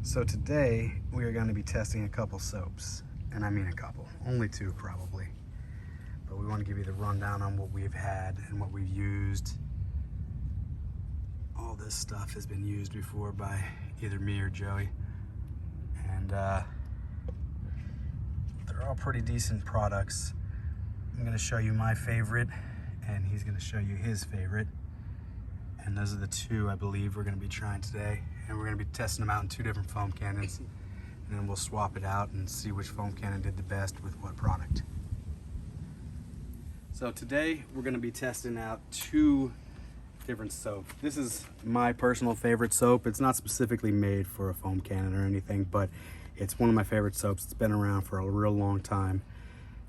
So today we are going to be testing a couple soaps, and I mean a couple, only two probably. But we want to give you the rundown on what we've had and what we've used. All this stuff has been used before by either me or Joey, and they're all pretty decent products. I'm going to show you my favorite, and he's going to show you his favorite. And those are the two I believe we're going to be trying today. And we're going to be testing them out in two different foam cannons. And then we'll swap it out and see which foam cannon did the best with what product. So today we're going to be testing out two different soaps. This is my personal favorite soap. It's not specifically made for a foam cannon or anything, but it's one of my favorite soaps. It's been around for a real long time.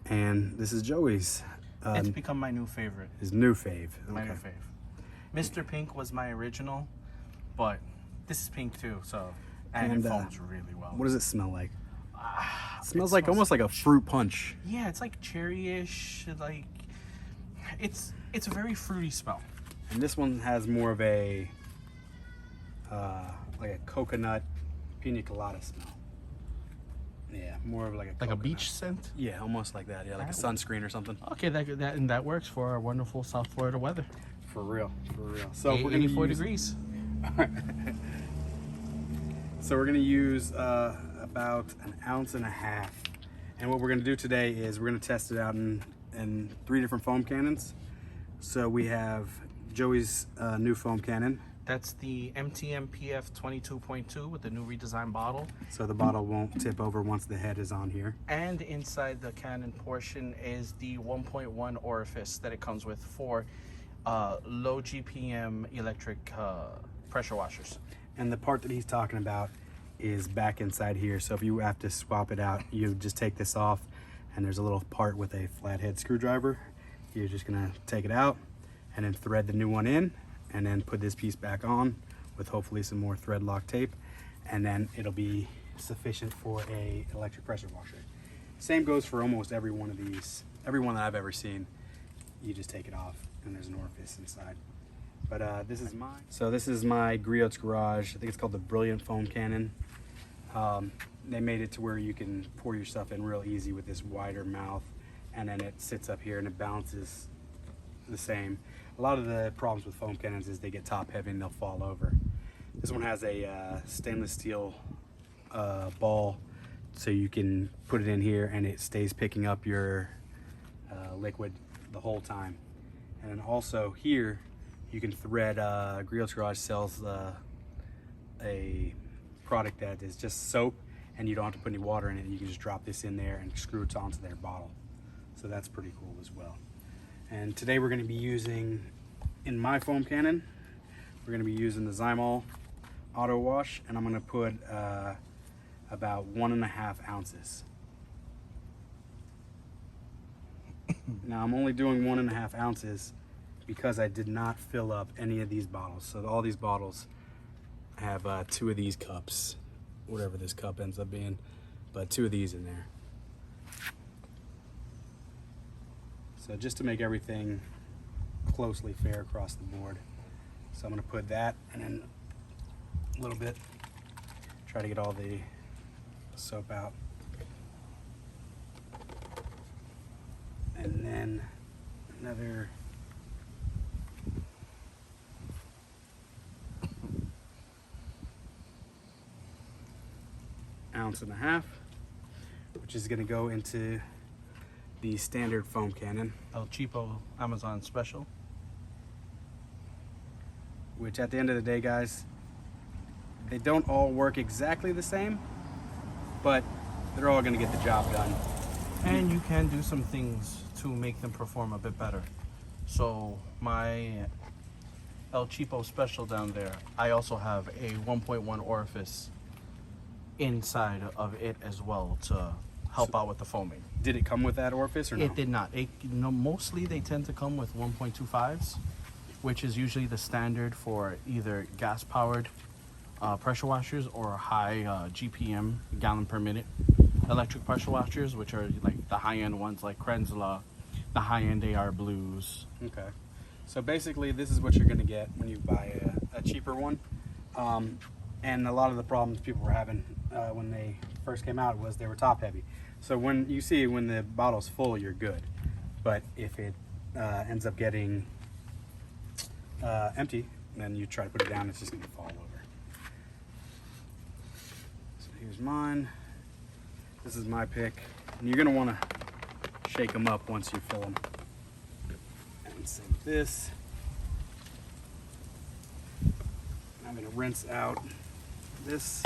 And this is Joey's. It's become my new favorite. His new fave. Okay. My new fave. Mr. Pink was my original, but this is pink too, so and it foams really well. What does it smell like? It smells like almost like a fruit punch. Yeah, it's like cherry-ish, like it's a very fruity smell. And this one has more of a like a coconut pina colada smell. Yeah, more of like a beach scent. Yeah, almost like that. Yeah, like a sunscreen or something. Okay, that works for our wonderful South Florida weather. For real, for real. So we're gonna 84 degrees. So we're gonna use about 1.5 ounces. And what we're gonna do today is we're gonna test it out in 3 different foam cannons. So we have Joey's new foam cannon. That's the MTM PF 22.2 with the new redesigned bottle. So the bottle won't tip over once the head is on here. And inside the cannon portion is the 1.1 orifice that it comes with for low GPM electric pressure washers. And the part that he's talking about is back inside here. So if you have to swap it out, you just take this off, and there's a little part with a flathead screwdriver. You're just gonna take it out and then thread the new one in, and then put this piece back on with hopefully some more thread lock tape, and then it'll be sufficient for a electric pressure washer. Same goes for almost every one of these. Every one that I've ever seen, you just take it off and there's an orifice inside. But this is mine. So this is my Griots Garage. I think it's called the Brilliant foam cannon. They made it to where you can pour your stuff in real easy with this wider mouth, and then it sits up here and it bounces the same. A lot of the problems with foam cannons is they get top heavy and they'll fall over. This one has a stainless steel ball, so you can put it in here and it stays picking up your liquid the whole time. And then also here you can thread. Griots Garage sells a product that is just soap, and you don't have to put any water in it, and you can just drop this in there and screw it onto their bottle. So that's pretty cool as well. And today we're going to be using, in my foam cannon, we're going to be using the Zymol Auto Wash, and I'm going to put about 1.5 ounces. Now I'm only doing 1.5 ounces because I did not fill up any of these bottles. So all these bottles have 2 of these cups, whatever this cup ends up being, but 2 of these in there. So just to make everything closely fair across the board. So I'm gonna put that and then a little bit, try to get all the soap out. And then another ounce and a half, which is gonna go into the standard foam cannon. El Cheapo Amazon special. Which at the end of the day, guys, they don't all work exactly the same, but they're all gonna get the job done. And you can do some things to make them perform a bit better. So my El Cheapo special down there, I also have a 1.1 orifice inside of it as well to help out with the foaming. Did it come with that orifice or no? It did not. Mostly they tend to come with 1.25s, which is usually the standard for either gas-powered pressure washers or high GPM, gallon per minute, electric pressure washers, which are like the high-end ones like Krenzla, the high-end AR Blues. Okay. So basically this is what you're gonna get when you buy a cheaper one. And a lot of the problems people were having when they first came out was they were top heavy. So when you see when the bottle's full, you're good. But if it ends up getting empty, then you try to put it down, it's just gonna fall over. So here's mine. This is my pick. And you're gonna wanna shake them up once you fill them. And same with this. I'm gonna rinse out this.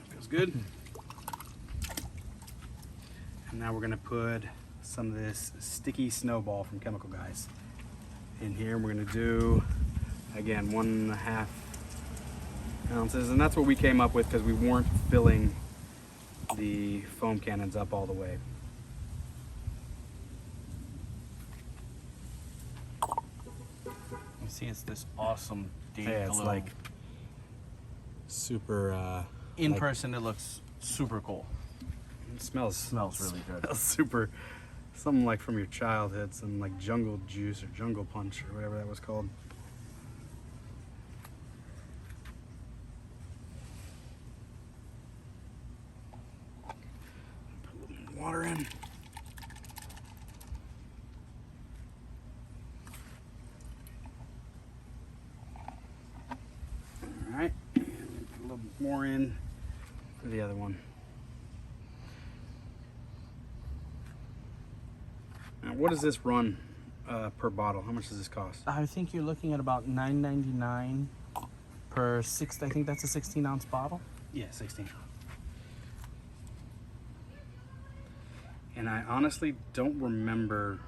Feels good. And now we're gonna put some of this Sticky Snowball from Chemical Guys in here. We're gonna do, again, 1.5 ounces. And that's what we came up with because we weren't filling the foam cannons up all the way. You see, it's this awesome deep Yeah, it's glow. like super in like, person, it looks super cool. it smells Really good. smells super, something like from your childhood, some like jungle juice or jungle punch or whatever that was called. Put a little more water in. Alright, and put a little bit more in for the other one. Now, what does this run per bottle? How much does this cost? I think you're looking at about $9.99 per six. I think that's a 16-ounce bottle. Yeah, 16. And I honestly don't remember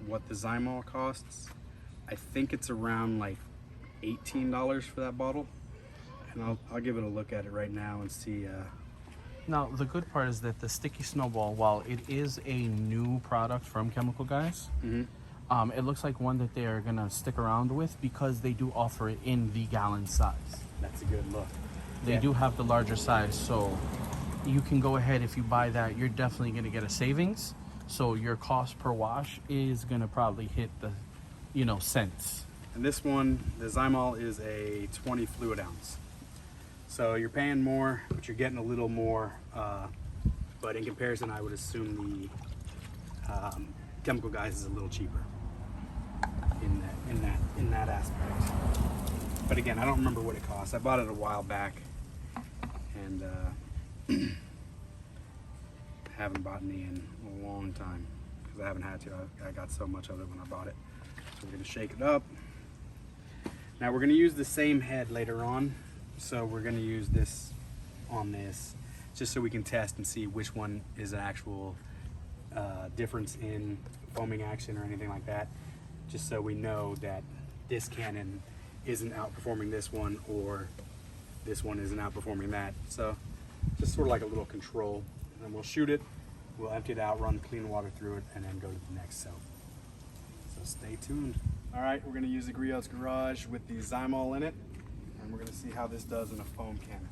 what the Zymol costs. I think it's around like $18 for that bottle. And I'll give it a look at it right now and see. Now, the good part is that the Sticky Snowball, while it is a new product from Chemical Guys, it looks like one that they are going to stick around with because they do offer it in the gallon size. That's a good look. They do have the larger size, so you can go ahead. If you buy that, you're definitely going to get a savings. So your cost per wash is going to probably hit the, cents. And this one, the Zymol, is a 20 fluid ounce. So you're paying more, but you're getting a little more. But in comparison, I would assume the Chemical Guys is a little cheaper in that aspect. But again, I don't remember what it cost. I bought it a while back, and haven't bought any in a long time because I haven't had to. I got so much of it when I bought it. So we're gonna shake it up. Now we're gonna use the same head later on. So we're gonna use this on this just so we can test and see which one is an actual difference in foaming action or anything like that. Just so we know that this cannon isn't outperforming this one or this one isn't outperforming that. So just sort of like a little control. And we'll shoot it, we'll empty it out, run clean water through it, and then go to the next cell. So stay tuned. All right, we're gonna use the Griots Garage with the Zymol in it. And we're going to see how this does in a foam cannon.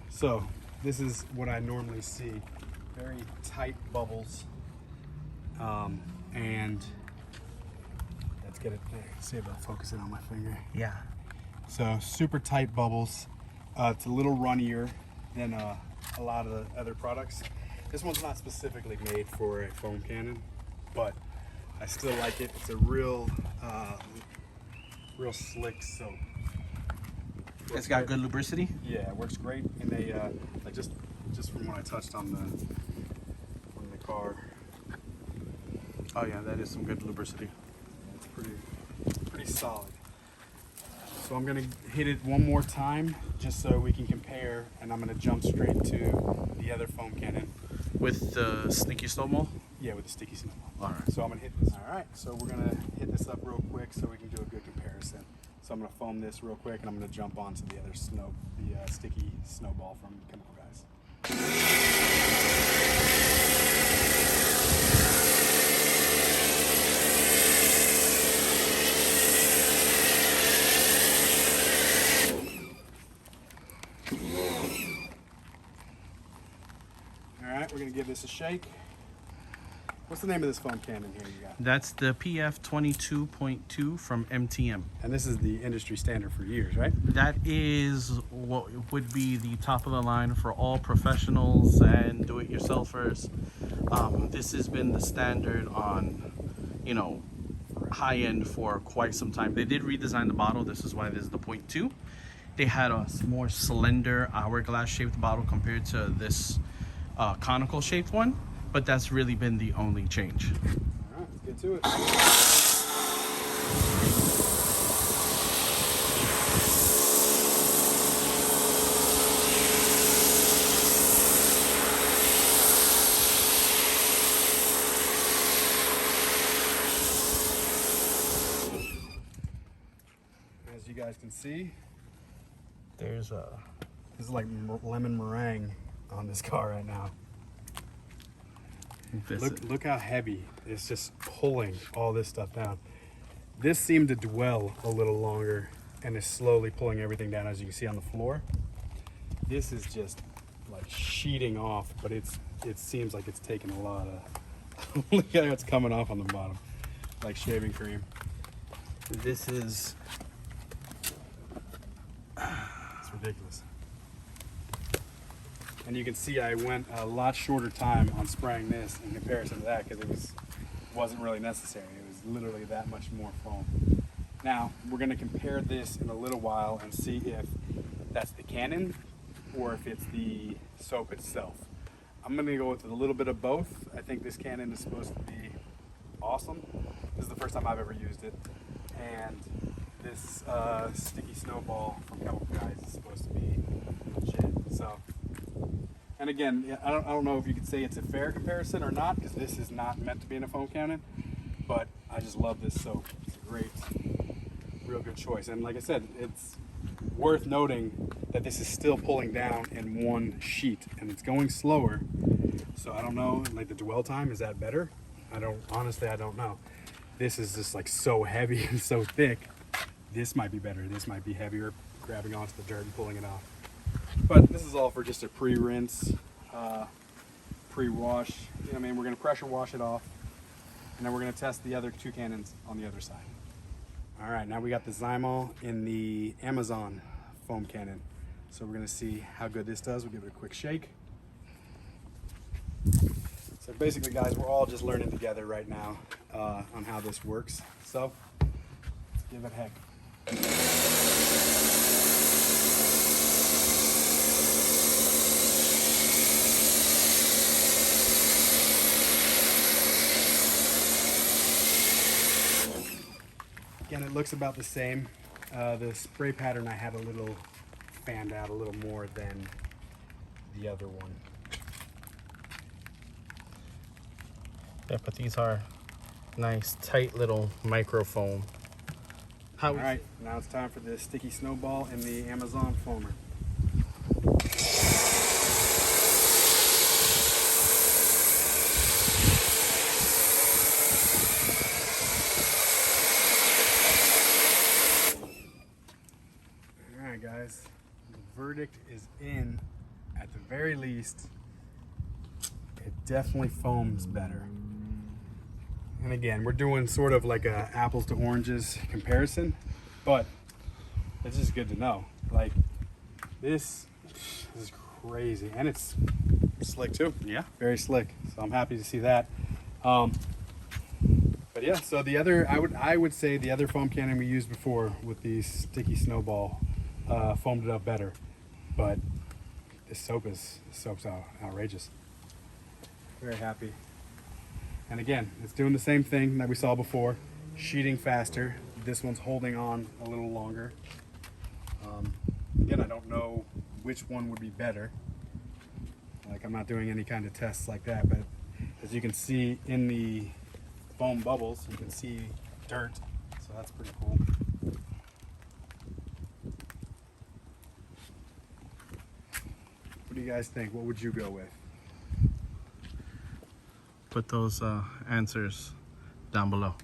So this is what I normally see. Very tight bubbles, and let's get it there. See if it'll focus it on my finger. Yeah. So super tight bubbles. It's a little runnier than a lot of the other products. This one's not specifically made for a foam cannon, but I still like it. It's a real slick soap. It's got good lubricity. Yeah, it works great. And they like just from what I touched on the car. Oh yeah, that is some good lubricity. It's pretty solid. So I'm gonna hit it one more time just so we can compare, and I'm gonna jump straight to the other foam cannon. With the Sticky Snowball? Yeah, with the Sticky Snowball. All right. So I'm gonna hit this. All right, so we're gonna hit this up real quick so we can do a good comparison. So I'm gonna foam this real quick, and I'm gonna jump onto the other sticky snowball from Chemical Guys. All right, we're gonna give this a shake. What's the name of this foam cannon here you got? That's the PF 22.2 from MTM. And this is the industry standard for years, right? That is what would be the top of the line for all professionals and do-it-yourselfers. This has been the standard on, you know, high end for quite some time. They did redesign the bottle. This is why this is the 0.2. They had a more slender hourglass shaped bottle compared to this conical shaped one, but that's really been the only change. All right, let's get to it. As you guys can see, There's a this is like lemon meringue on this car right now. Look how heavy it's just pulling all this stuff down. This seemed to dwell a little longer and is slowly pulling everything down, as you can see on the floor. This is just like sheeting off, but it seems like it's taking a lot of look at what's coming off on the bottom, like shaving cream. This is It's ridiculous. And you can see I went a lot shorter time on spraying this in comparison to that, because it wasn't really necessary. It was literally that much more foam. Now we're going to compare this in a little while and see if that's the cannon or if it's the soap itself. I'm going to go with a little bit of both. I think this cannon is supposed to be awesome. This is the first time I've ever used it, and this sticky snowball from Chemical Guys is supposed to be legit. So. And again, I don't know if you could say it's a fair comparison or not, because this is not meant to be in a foam cannon, but I just love this soap. It's a great, real good choice. And like I said, it's worth noting that this is still pulling down in one sheet, and it's going slower. So I don't know, like the dwell time, is that better? Honestly, I don't know. This is just like so heavy and so thick. This might be better. This might be heavier, grabbing onto the dirt and pulling it off. But this is all for just a pre-rinse, pre-wash. You know what I mean? We're going to pressure wash it off, and then we're going to test the other two cannons on the other side. All right, now we got the Zymol in the Amazon foam cannon. So we're going to see how good this does. We'll give it a quick shake. So basically, guys, we're all just learning together right now on how this works. So let's give it a heck. Again, it looks about the same. The spray pattern I had a little fanned out a little more than the other one. Yeah, but these are nice, tight little micro foam. All right, now it's time for the sticky snowball and the Amazon foamer. All right, guys, the verdict is in. At the very least, it definitely foams better. And again, we're doing sort of like a apples to oranges comparison, but it's just good to know. Like, this is crazy, and it's slick too. Yeah. Very slick. So I'm happy to see that. But yeah, so the other, I would say the other foam cannon we used before with the sticky snowball foamed it up better. But this soap's outrageous. Very happy. And again, it's doing the same thing that we saw before, sheeting faster. This one's holding on a little longer. Again, I don't know which one would be better. Like, I'm not doing any kind of tests like that, but as you can see in the foam bubbles, you can see dirt, so that's pretty cool. do you guys think? What would you go with? Put those answers down below.